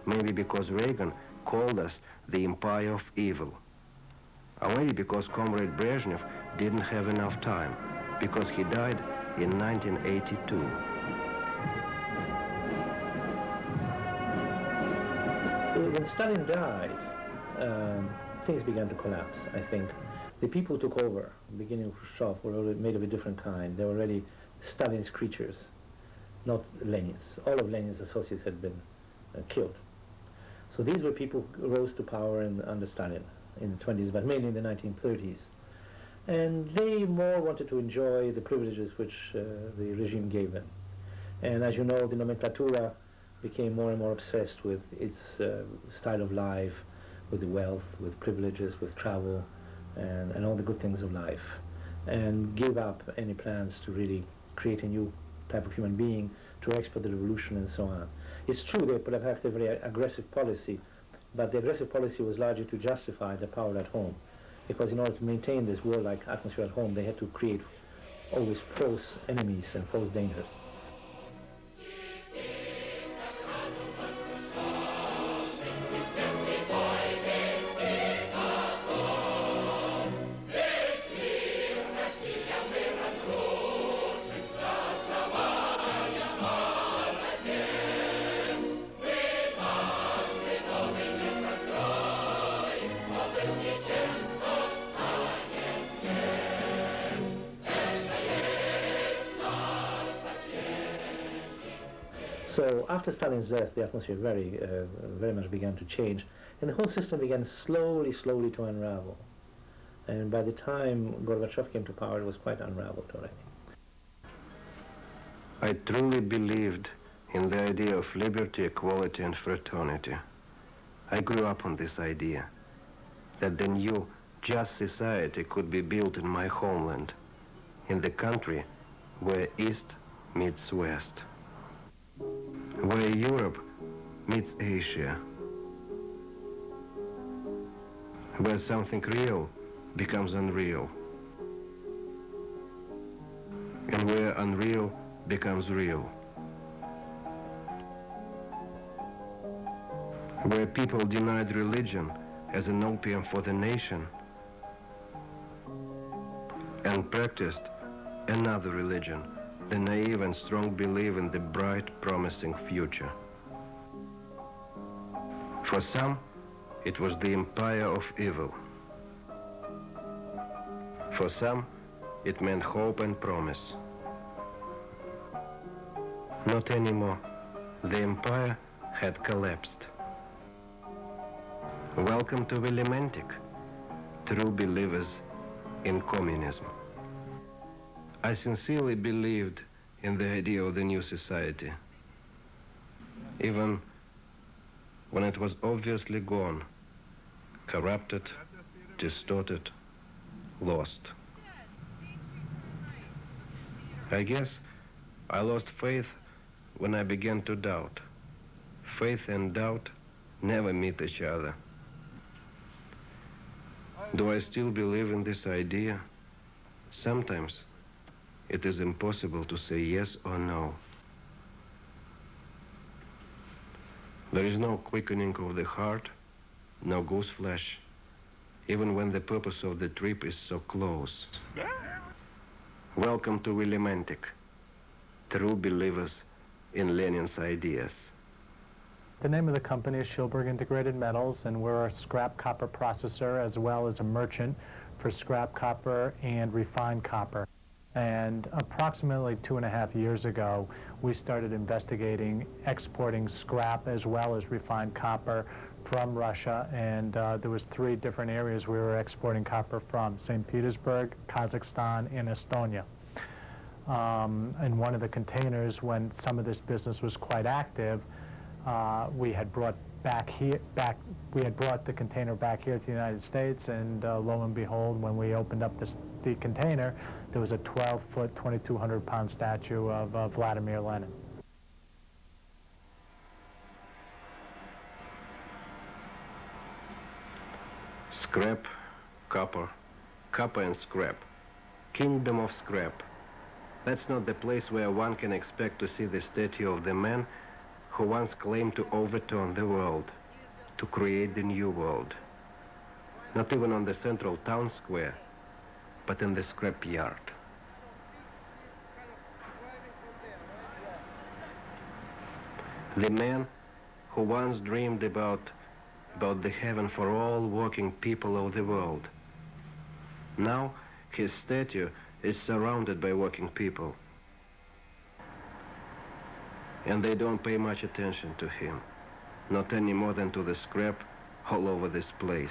maybe because Reagan called us the empire of evil, or maybe because Comrade Brezhnev didn't have enough time, because he died in 1982. When Stalin died, things began to collapse, I think. The people who took over, beginning with Khrushchev, were already made of a different kind. They were already Stalin's creatures, not Lenin's. All of Lenin's associates had been killed. So these were people who rose to power under Stalin in the 20s, but mainly in the 1930s. And they more wanted to enjoy the privileges which the regime gave them. And as you know, the nomenclatura became more and more obsessed with its style of life, with the wealth, with privileges, with travel, and all the good things of life, and gave up any plans to really create a new type of human being, to export the revolution and so on. It's true they could have had a very aggressive policy, but the aggressive policy was largely to justify the power at home, because in order to maintain this warlike atmosphere at home, they had to create always false enemies and false dangers. So after Stalin's death, the atmosphere very much began to change, and the whole system began slowly to unravel. And by the time Gorbachev came to power, it was quite unraveled already. I truly believed in the idea of liberty, equality, and fraternity. I grew up on this idea, that the new just society could be built in my homeland, in the country where East meets West, where Europe meets Asia, where something real becomes unreal, and where unreal becomes real, where people denied religion as an opium for the nation and practiced another religion, the naive and strong belief in the bright, promising future. For some, it was the empire of evil. For some, it meant hope and promise. Not anymore. The empire had collapsed. Welcome to Willimantic, true believers in communism. I sincerely believed in the idea of the new society, even when it was obviously gone, corrupted, distorted, lost. I guess I lost faith when I began to doubt. Faith and doubt never meet each other. Do I still believe in this idea? Sometimes it is impossible to say yes or no. There is no quickening of the heart, no goose flesh, even when the purpose of the trip is so close. Welcome to Willimantic, true believers in Lenin's ideas. The name of the company is Schilberg Integrated Metals, and we're a scrap copper processor as well as a merchant for scrap copper and refined copper. And approximately 2.5 years ago, we started investigating exporting scrap as well as refined copper from Russia, and there was 3 different areas we were exporting copper from: St. Petersburg, Kazakhstan, and Estonia. In one of the containers, when some of this business was quite active, we had brought the container back here to the United States, and lo and behold, when we opened up the container, there was a 12-foot, 2,200-pound statue of Vladimir Lenin. Scrap, copper, copper and scrap. Kingdom of scrap. That's not the place where one can expect to see the statue of the man who who once claimed to overturn the world, to create the new world. Not even on the central town square, but in the scrap yard. The man who once dreamed about the heaven for all working people of the world. Now his statue is surrounded by working people. And they don't pay much attention to him, not any more than to the scrap all over this place.